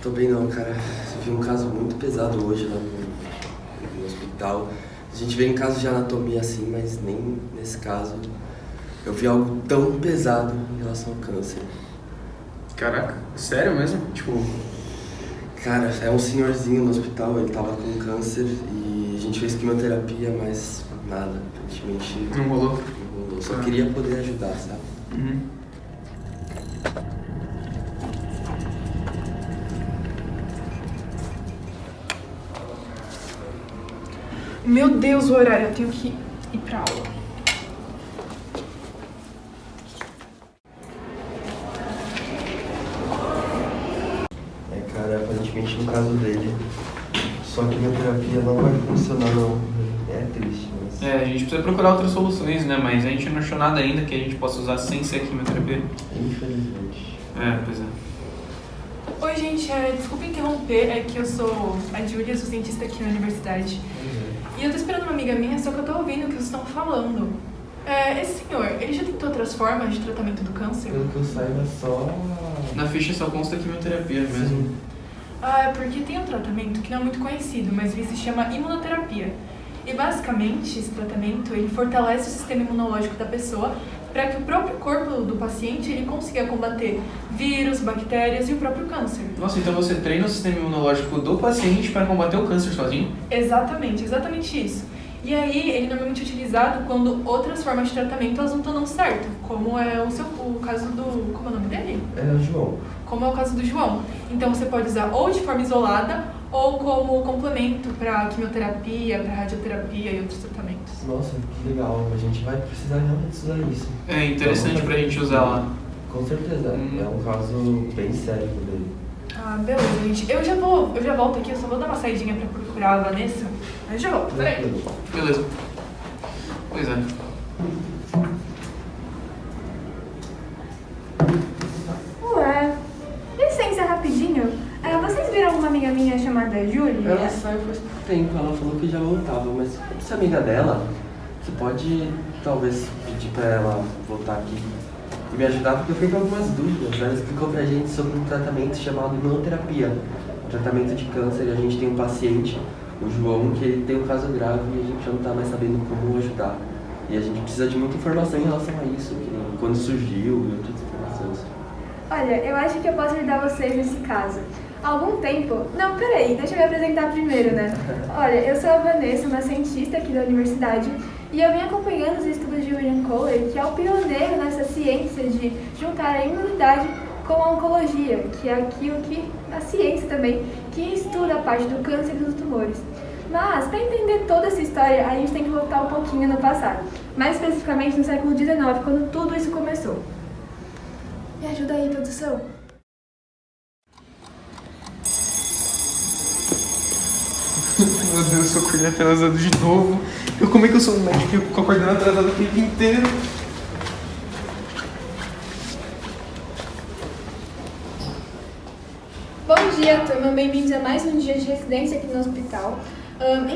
Tô bem não, cara. Eu vi um caso muito pesado hoje lá no hospital. A gente vê em casos de anatomia assim, mas nem nesse caso eu vi algo tão pesado em relação ao câncer. Caraca, sério mesmo? Tipo, Cara, é um senhorzinho no hospital, ele tava com câncer e a gente fez quimioterapia, mas nada, aparentemente não rolou? não rolou. Só queria poder ajudar, sabe? Uhum. Meu Deus, o horário, eu tenho que ir pra aula. Cara, aparentemente no caso dele, só que a quimioterapia não vai funcionar não. É triste, mas... A gente precisa procurar outras soluções, né? Mas a gente não achou nada ainda que a gente possa usar sem ser quimioterapia. Infelizmente. Pois é. Oi, gente, desculpa interromper, é que eu sou a Júlia, sou cientista aqui na universidade. E eu tô esperando uma amiga minha, só que eu tô ouvindo o que vocês estão falando. Esse senhor, ele já tentou outras formas de tratamento do câncer? Pelo que eu saiba, só... Na ficha só consta quimioterapia mesmo. Sim. É porque tem um tratamento que não é muito conhecido, mas ele se chama imunoterapia. E basicamente, esse tratamento, ele fortalece o sistema imunológico da pessoa para que o próprio corpo do paciente ele consiga combater vírus, bactérias e o próprio câncer. Nossa, então você treina o sistema imunológico do paciente para combater o câncer sozinho? Exatamente isso. E aí, ele normalmente é utilizado quando outras formas de tratamento elas não estão dando certo, como é o caso do... Como é o nome dele? É o João. Como é o caso do João. Então, você pode usar ou de forma isolada ou como complemento para quimioterapia, para radioterapia e outros tratamentos. Nossa, que legal. A gente vai precisar realmente usar isso. É interessante pra gente usar lá. Com certeza. É um caso bem sério dele. Ah, beleza, gente. Eu já volto aqui, eu só vou dar uma saidinha pra procurar a Vanessa. Aí eu já volto, peraí. Beleza. Pois é. Ué, licença rapidinho. Vocês viram uma amiga minha chamada Júlia? Ela saiu faz pouco tempo, ela falou que já voltava, mas se é amiga dela, você pode talvez pedir pra ela voltar aqui e me ajudar, porque eu fiquei com algumas dúvidas. Ela explicou pra gente sobre um tratamento chamado imunoterapia, um tratamento de câncer, e a gente tem um paciente, o João, que ele tem um caso grave e a gente já não tá mais sabendo como ajudar. E a gente precisa de muita informação em relação a isso, que quando surgiu e outras informações. Olha, eu acho que eu posso ajudar vocês nesse caso. Há algum tempo... Não, peraí, deixa eu me apresentar primeiro, né? Olha, eu sou a Vanessa, uma cientista aqui da universidade, e eu venho acompanhando os estudos de William Kohler, que é o pioneiro nessa ciência de juntar a imunidade com a oncologia, que é aquilo que a ciência também, que estuda a parte do câncer e dos tumores. Mas, para entender toda essa história, a gente tem que voltar um pouquinho no passado, mais especificamente no século XIX, quando tudo isso começou. Me ajuda aí, produção. Meu Deus, eu acordei atrasado de novo. Como é que eu sou um médico e fico acordando atrasado o tempo inteiro? Bom dia, turma. Bem-vindos a mais um dia de residência aqui no hospital.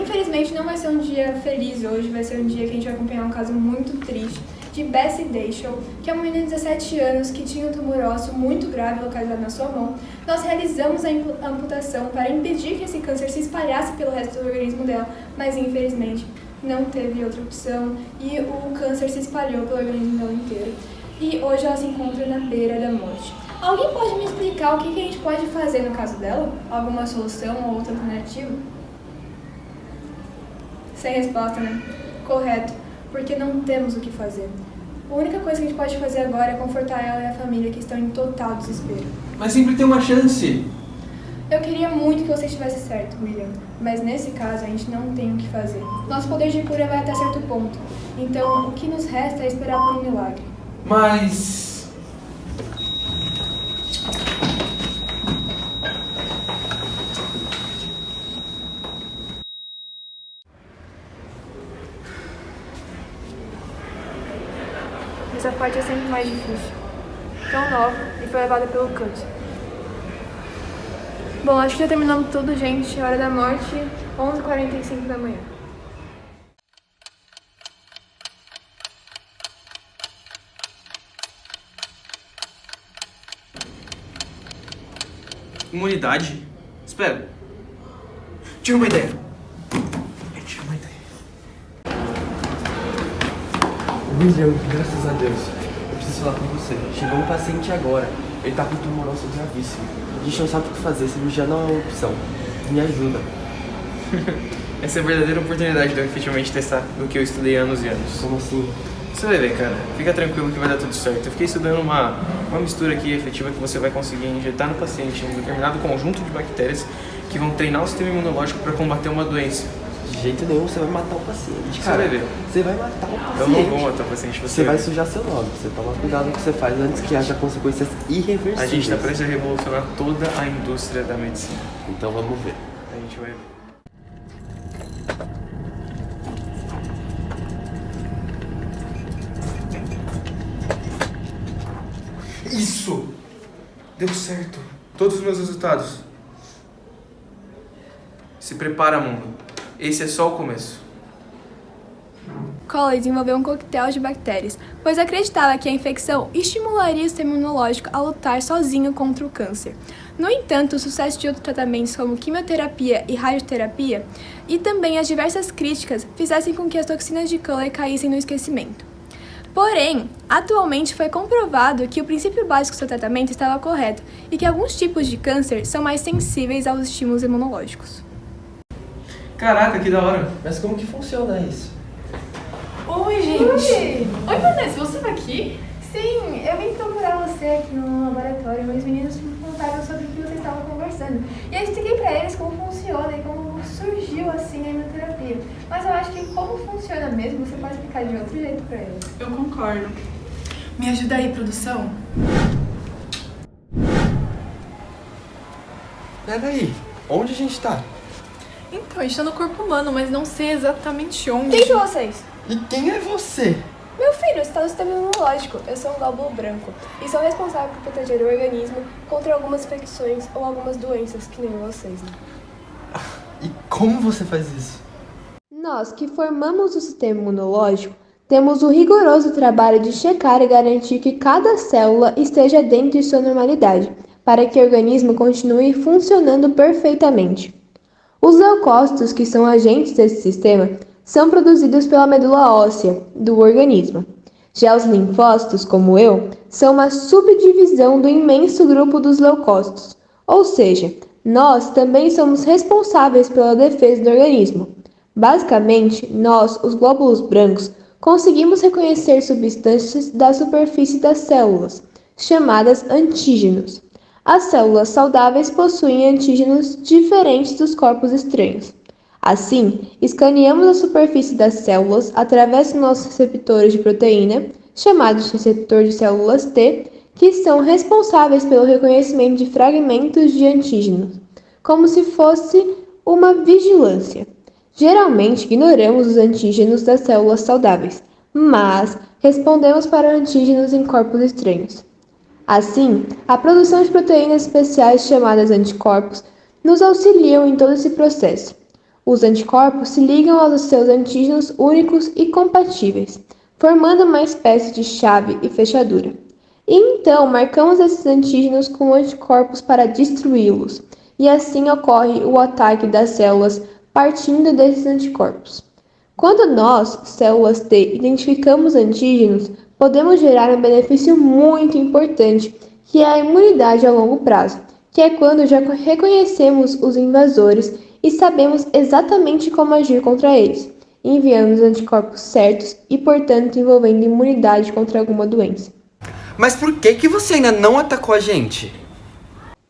Infelizmente, não vai ser um dia feliz hoje, vai ser um dia que a gente vai acompanhar um caso muito triste de Bessie Dachel, que é uma menina de 17 anos que tinha um tumor ósseo muito grave localizado na sua mão. Nós realizamos a amputação para impedir que esse câncer se espalhasse pelo resto do organismo dela, mas infelizmente não teve outra opção e o câncer se espalhou pelo organismo dela inteiro. E hoje ela se encontra na beira da morte. Alguém pode me explicar o que a gente pode fazer no caso dela? Alguma solução ou outra alternativa? Sem resposta, né? Correto, porque não temos o que fazer. A única coisa que a gente pode fazer agora é confortar ela e a família que estão em total desespero. Mas sempre tem uma chance. Eu queria muito que você estivesse certo, William, mas nesse caso a gente não tem o que fazer. Nosso poder de cura vai até certo ponto, então o que nos resta é esperar por um milagre. Mas... Essa parte é sempre mais difícil. Tão nova e foi levada pelo câncer. Bom, acho que já terminamos tudo, gente. Hora da morte, 11h45 da manhã. Imunidade? Espera. Tive uma ideia. William, graças a Deus. Eu preciso falar com você. Chegou um paciente agora. Ele tá com tumoroso gravíssimo. A gente não sabe o que fazer, cirurgia não é uma opção. Me ajuda. Essa é a verdadeira oportunidade de eu efetivamente testar o que eu estudei há anos e anos. Como assim? Você vai ver, cara. Fica tranquilo que vai dar tudo certo. Eu fiquei estudando uma mistura aqui efetiva que você vai conseguir injetar no paciente um determinado conjunto de bactérias que vão treinar o sistema imunológico para combater uma doença. De jeito nenhum, você vai matar o paciente, Você cara. vai ver. Você vai matar o paciente. Eu não vou matar o paciente. Você vai sujar seu nome. Você toma cuidado no que você faz antes que haja consequências irreversíveis. A gente tá prestes a revolucionar toda a indústria da medicina. Então vamos ver. A gente vai ver. Isso! Deu certo. Todos os meus resultados. Se prepara, mundo. Esse é só o começo. Coley desenvolveu um coquetel de bactérias, pois acreditava que a infecção estimularia o sistema imunológico a lutar sozinho contra o câncer. No entanto, o sucesso de outros tratamentos como quimioterapia e radioterapia e também as diversas críticas fizessem com que as toxinas de Coley caíssem no esquecimento. Porém, atualmente foi comprovado que o princípio básico do seu tratamento estava correto e que alguns tipos de câncer são mais sensíveis aos estímulos imunológicos. Caraca, que da hora. Mas como que funciona isso? Oi, gente! Oi, Vanessa, você tá aqui? Sim, eu vim procurar você aqui no laboratório, mas os meninos me contaram sobre o que vocês estavam conversando. E eu expliquei pra eles como funciona e como surgiu assim a imunoterapia. Mas eu acho que como funciona mesmo, você pode explicar de outro jeito pra eles. Eu concordo. Me ajuda aí, produção? Peraí, onde a gente tá? Então, a gente tá no corpo humano, mas não sei exatamente onde. Quem de vocês? E quem é você? Meu filho está no sistema imunológico. Eu sou um glóbulo branco e sou responsável por proteger o organismo contra algumas infecções ou algumas doenças, que nem vocês, né? E como você faz isso? Nós que formamos o sistema imunológico temos o rigoroso trabalho de checar e garantir que cada célula esteja dentro de sua normalidade, para que o organismo continue funcionando perfeitamente. Os leucócitos, que são agentes desse sistema, são produzidos pela medula óssea do organismo. Já os linfócitos, como eu, são uma subdivisão do imenso grupo dos leucócitos, ou seja, nós também somos responsáveis pela defesa do organismo. Basicamente, nós, os glóbulos brancos, conseguimos reconhecer substâncias da superfície das células, chamadas antígenos. As células saudáveis possuem antígenos diferentes dos corpos estranhos. Assim, escaneamos a superfície das células através dos nossos receptores de proteína, chamados de receptor de células T, que são responsáveis pelo reconhecimento de fragmentos de antígenos, como se fosse uma vigilância. Geralmente, ignoramos os antígenos das células saudáveis, mas respondemos para antígenos em corpos estranhos. Assim, a produção de proteínas especiais chamadas anticorpos nos auxiliam em todo esse processo. Os anticorpos se ligam aos seus antígenos únicos e compatíveis, formando uma espécie de chave e fechadura. E então marcamos esses antígenos com anticorpos para destruí-los, e assim ocorre o ataque das células partindo desses anticorpos. Quando nós, células T, identificamos antígenos, podemos gerar um benefício muito importante, que é a imunidade a longo prazo, que é quando já reconhecemos os invasores e sabemos exatamente como agir contra eles, enviando os anticorpos certos e, portanto, desenvolvendo imunidade contra alguma doença. Mas por que você ainda não atacou a gente?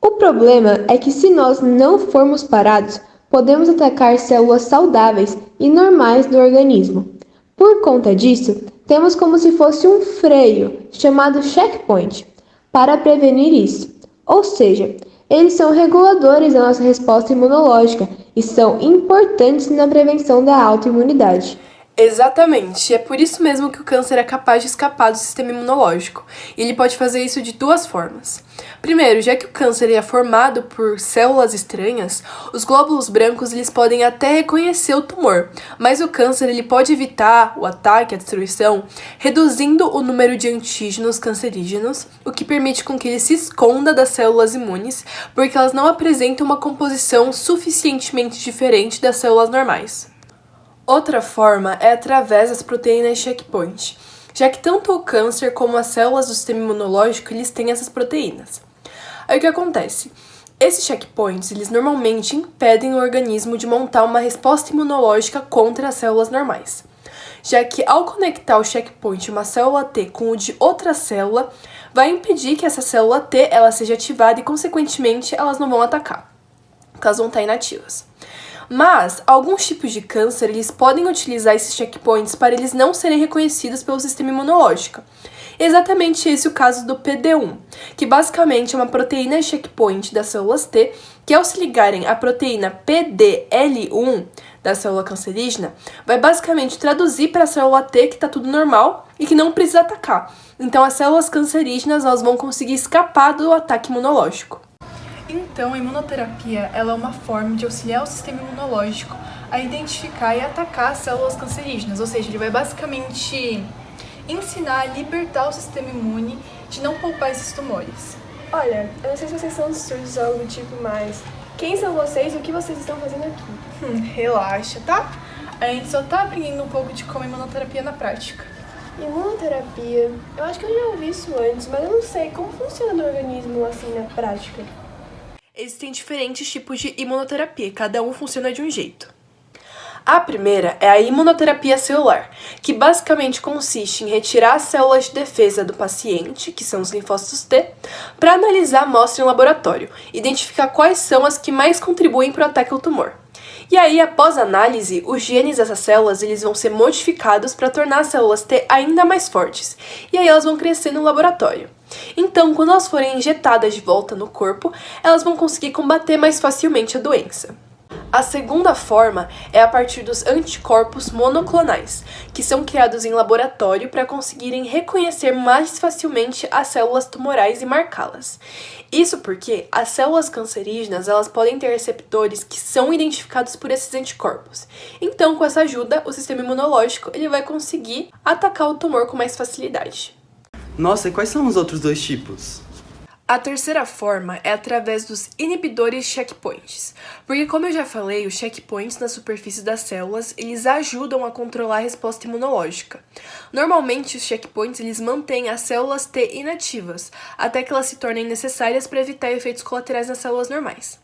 O problema é que se nós não formos parados, podemos atacar células saudáveis e normais do organismo. Por conta disso, temos como se fosse um freio, chamado checkpoint, para prevenir isso. Ou seja, eles são reguladores da nossa resposta imunológica e são importantes na prevenção da autoimunidade. Exatamente, é por isso mesmo que o câncer é capaz de escapar do sistema imunológico, e ele pode fazer isso de duas formas. Primeiro, já que o câncer é formado por células estranhas, os glóbulos brancos eles podem até reconhecer o tumor, mas o câncer ele pode evitar o ataque, a destruição, reduzindo o número de antígenos cancerígenos, o que permite com que ele se esconda das células imunes, porque elas não apresentam uma composição suficientemente diferente das células normais. Outra forma é através das proteínas checkpoint, já que tanto o câncer como as células do sistema imunológico eles têm essas proteínas. Aí o que acontece? Esses checkpoints eles normalmente impedem o organismo de montar uma resposta imunológica contra as células normais, já que ao conectar o checkpoint de uma célula T com o de outra célula, vai impedir que essa célula T ela seja ativada e, consequentemente, elas não vão atacar, porque elas vão estar inativas. Mas, alguns tipos de câncer, eles podem utilizar esses checkpoints para eles não serem reconhecidos pelo sistema imunológico. Exatamente esse é o caso do PD-1, que basicamente é uma proteína checkpoint das células T, que ao se ligarem à proteína PDL1 da célula cancerígena, vai basicamente traduzir para a célula T que está tudo normal e que não precisa atacar. Então as células cancerígenas elas vão conseguir escapar do ataque imunológico. Então, a imunoterapia ela é uma forma de auxiliar o sistema imunológico a identificar e atacar as células cancerígenas, ou seja, ele vai basicamente ensinar a libertar o sistema imune de não poupar esses tumores. Olha, eu não sei se vocês são surdos ou algo do tipo, mas quem são vocês e o que vocês estão fazendo aqui? Relaxa, tá? A gente só tá aprendendo um pouco de como a imunoterapia na prática. Imunoterapia? Eu acho que eu já ouvi isso antes, mas eu não sei como funciona no organismo assim na prática. Existem diferentes tipos de imunoterapia, cada um funciona de um jeito. A primeira é a imunoterapia celular, que basicamente consiste em retirar as células de defesa do paciente, que são os linfócitos T, para analisar a amostra em laboratório, identificar quais são as que mais contribuem para o ataque ao tumor. E aí, após a análise, os genes dessas células eles vão ser modificados para tornar as células T ainda mais fortes, e aí elas vão crescer no laboratório. Então, quando elas forem injetadas de volta no corpo, elas vão conseguir combater mais facilmente a doença. A segunda forma é a partir dos anticorpos monoclonais, que são criados em laboratório para conseguirem reconhecer mais facilmente as células tumorais e marcá-las. Isso porque as células cancerígenas elas podem ter receptores que são identificados por esses anticorpos. Então, com essa ajuda, o sistema imunológico ele vai conseguir atacar o tumor com mais facilidade. Nossa, e quais são os outros dois tipos? A terceira forma é através dos inibidores checkpoints, porque como eu já falei, os checkpoints na superfície das células, eles ajudam a controlar a resposta imunológica. Normalmente, os checkpoints eles mantêm as células T inativas, até que elas se tornem necessárias para evitar efeitos colaterais nas células normais.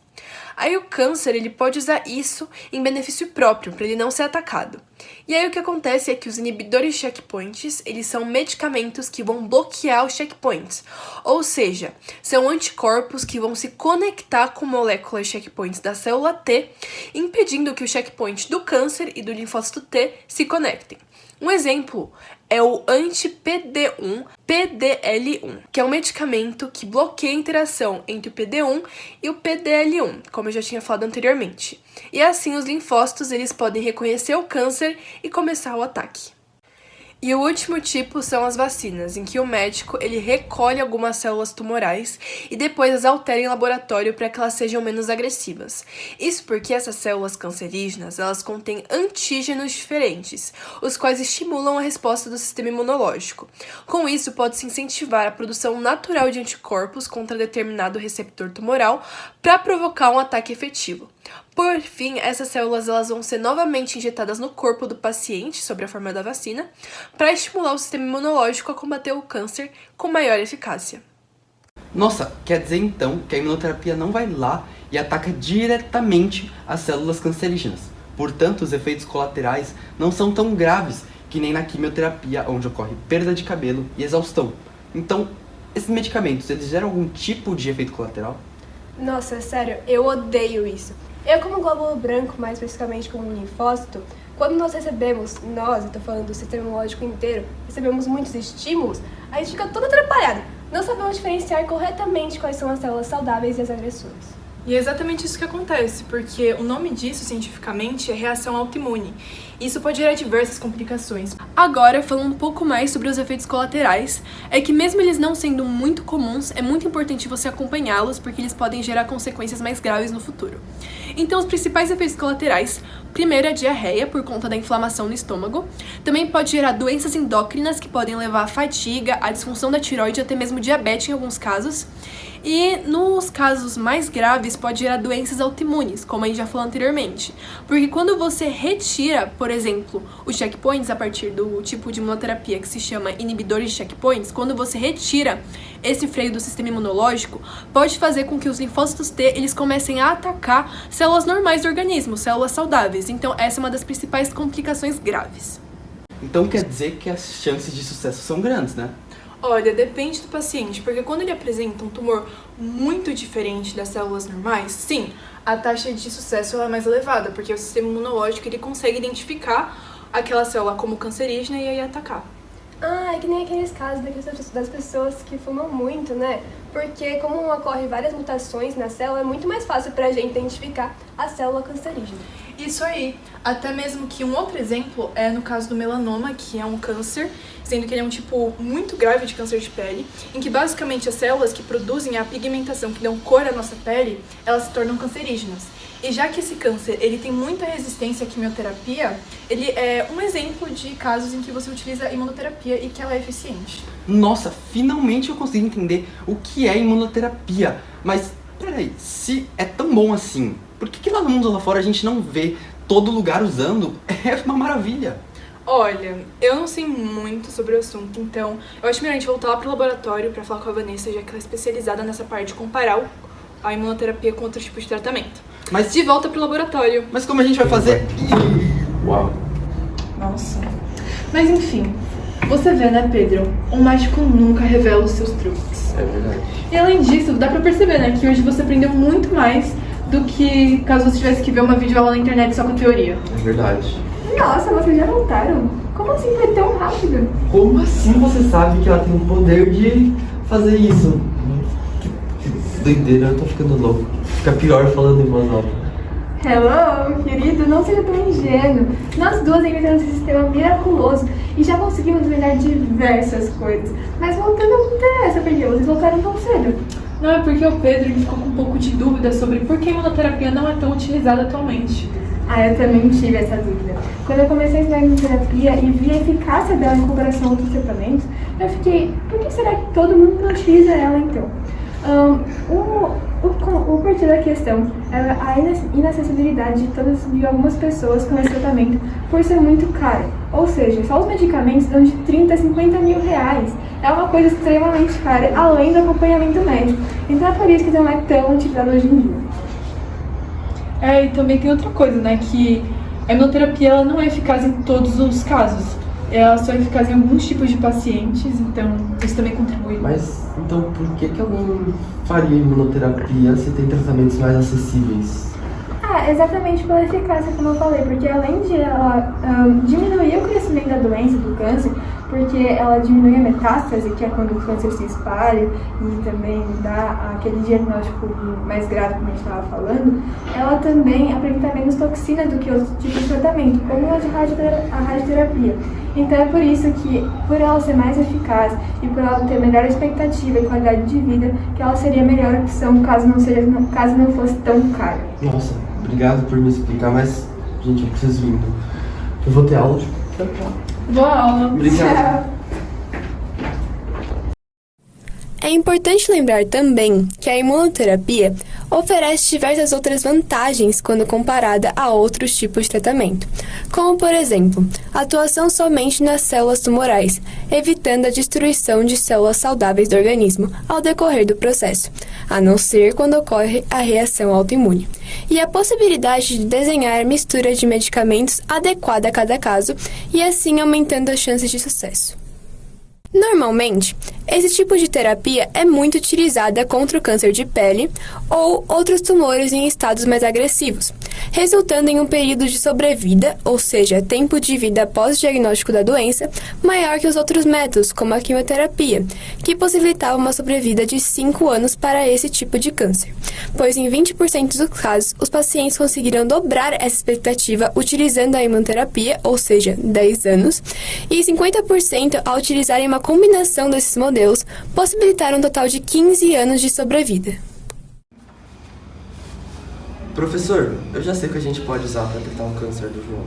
Aí o câncer ele pode usar isso em benefício próprio, para ele não ser atacado. E aí o que acontece é que os inibidores checkpoints, eles são medicamentos que vão bloquear os checkpoints. Ou seja, são anticorpos que vão se conectar com moléculas checkpoints da célula T, impedindo que o checkpoint do câncer e do linfócito T se conectem. Um exemplo é o anti-PD1, PDL1, que é um medicamento que bloqueia a interação entre o PD1 e o PDL1, como eu já tinha falado anteriormente. E assim os linfócitos eles podem reconhecer o câncer e começar o ataque. E o último tipo são as vacinas, em que o médico ele recolhe algumas células tumorais e depois as altera em laboratório para que elas sejam menos agressivas. Isso porque essas células cancerígenas elas contêm antígenos diferentes, os quais estimulam a resposta do sistema imunológico. Com isso, pode-se incentivar a produção natural de anticorpos contra determinado receptor tumoral para provocar um ataque efetivo. Por fim, essas células elas vão ser novamente injetadas no corpo do paciente, sob a forma da vacina, para estimular o sistema imunológico a combater o câncer com maior eficácia. Nossa, quer dizer então que a imunoterapia não vai lá e ataca diretamente as células cancerígenas. Portanto, os efeitos colaterais não são tão graves que nem na quimioterapia, onde ocorre perda de cabelo e exaustão. Então, esses medicamentos, eles geram algum tipo de efeito colateral? Nossa, sério, eu odeio isso. Eu, como glóbulo branco, mais especificamente como linfócito, quando nós eu tô falando do sistema imunológico inteiro, recebemos muitos estímulos, a gente fica todo atrapalhado. Não sabemos diferenciar corretamente quais são as células saudáveis e as agressoras. E é exatamente isso que acontece, porque o nome disso, cientificamente, é reação autoimune. Isso pode gerar diversas complicações. Agora, falando um pouco mais sobre os efeitos colaterais, é que mesmo eles não sendo muito comuns, é muito importante você acompanhá-los, porque eles podem gerar consequências mais graves no futuro. Então, os principais efeitos colaterais, primeiro é a diarreia, por conta da inflamação no estômago. Também pode gerar doenças endócrinas, que podem levar à fadiga, à disfunção da tireoide, até mesmo diabetes em alguns casos. E nos casos mais graves pode gerar doenças autoimunes, como a gente já falou anteriormente. Porque quando você retira, por exemplo, os checkpoints a partir do tipo de imunoterapia que se chama inibidores de checkpoints, quando você retira esse freio do sistema imunológico, pode fazer com que os linfócitos T eles comecem a atacar células normais do organismo, células saudáveis. Então essa é uma das principais complicações graves. Então quer dizer que as chances de sucesso são grandes, né? Olha, depende do paciente, porque quando ele apresenta um tumor muito diferente das células normais, sim, a taxa de sucesso é mais elevada, porque o sistema imunológico ele consegue identificar aquela célula como cancerígena e aí atacar. Ah, é que nem aqueles casos das pessoas que fumam muito, né? Porque como ocorrem várias mutações na célula, é muito mais fácil pra gente identificar a célula cancerígena. Isso aí. Até mesmo que um outro exemplo é no caso do melanoma, que é um câncer, sendo que ele é um tipo muito grave de câncer de pele, em que basicamente as células que produzem a pigmentação que dão cor à nossa pele, elas se tornam cancerígenas. E já que esse câncer ele tem muita resistência à quimioterapia, ele é um exemplo de casos em que você utiliza a imunoterapia e que ela é eficiente. Nossa, finalmente eu consegui entender o que é imunoterapia. Mas, peraí, se é tão bom assim, por que lá no mundo lá fora a gente não vê todo lugar usando? É uma maravilha. Olha, eu não sei muito sobre o assunto, então eu acho melhor a gente voltar lá pro laboratório pra falar com a Vanessa, já que ela é especializada nessa parte de comparar a imunoterapia com outros tipos de tratamento. Mas De volta pro laboratório. Mas como a gente vai fazer? Uau. Nossa. Mas enfim, você vê, né, Pedro? Um mágico nunca revela os seus truques. É verdade. E além disso, dá pra perceber, né, que hoje você aprendeu muito mais do que caso você tivesse que ver uma videoaula na internet só com teoria. É verdade. Nossa, vocês já voltaram? Como assim foi tão rápido? Como assim você sabe que ela tem o poder de fazer isso? Que doideira, eu tô ficando louco. Fica pior falando em voz alta. Hello, querido, não seja tão ingênuo. Nós duas inventamos esse sistema miraculoso e já conseguimos dominar diversas coisas. Mas voltando ao que interessa, porque vocês voltaram tão cedo. Não, é porque o Pedro ele ficou com um pouco de dúvida sobre por que a imunoterapia não é tão utilizada atualmente. Ah, eu também tive essa dúvida. Quando eu comecei a estudar imunoterapia e vi a eficácia dela em comparação a outros tratamentos, eu fiquei, por que será que todo mundo não utiliza ela então? O porquê da questão é a inacessibilidade de algumas pessoas com esse tratamento por ser muito caro. Ou seja, só os medicamentos dão de 30 a 50 mil reais. É uma coisa extremamente cara, além do acompanhamento médico. Então é por isso que não é tão utilizado hoje em dia. É, e também tem outra coisa, né, que a imunoterapia ela não é eficaz em todos os casos. Ela só é eficaz em alguns tipos de pacientes, então isso também contribui. Mas, então, por que alguém faria imunoterapia se tem tratamentos mais acessíveis? Ah, exatamente pela eficácia, como eu falei, porque além de ela diminuir o crescimento da doença, do câncer, porque ela diminui a metástase, que é quando o câncer se espalha e também dá aquele diagnóstico mais grave, como a gente estava falando, ela também apresenta menos toxina do que outros tipos de tratamento, como a radioterapia. Então é por isso que, por ela ser mais eficaz e por ela ter melhor expectativa e qualidade de vida, que ela seria a melhor opção caso não fosse tão cara. Nossa, obrigado por me explicar, mas, gente, eu preciso ir. Eu vou ter aula. Boa aula. Obrigado. É importante lembrar também que a imunoterapia oferece diversas outras vantagens quando comparada a outros tipos de tratamento, como, por exemplo, atuação somente nas células tumorais, evitando a destruição de células saudáveis do organismo ao decorrer do processo, a não ser quando ocorre a reação autoimune, e a possibilidade de desenhar mistura de medicamentos adequada a cada caso e assim aumentando as chances de sucesso. Normalmente, esse tipo de terapia é muito utilizada contra o câncer de pele ou outros tumores em estados mais agressivos, resultando em um período de sobrevida, ou seja, tempo de vida após o diagnóstico da doença, maior que os outros métodos, como a quimioterapia, que possibilitava uma sobrevida de 5 anos para esse tipo de câncer, pois em 20% dos casos, os pacientes conseguiram dobrar essa expectativa utilizando a imunoterapia, ou seja, 10 anos, e 50% ao utilizarem uma combinação desses modelos, possibilitaram um total de 15 anos de sobrevida. Professor, eu já sei o que a gente pode usar para tratar um câncer do João.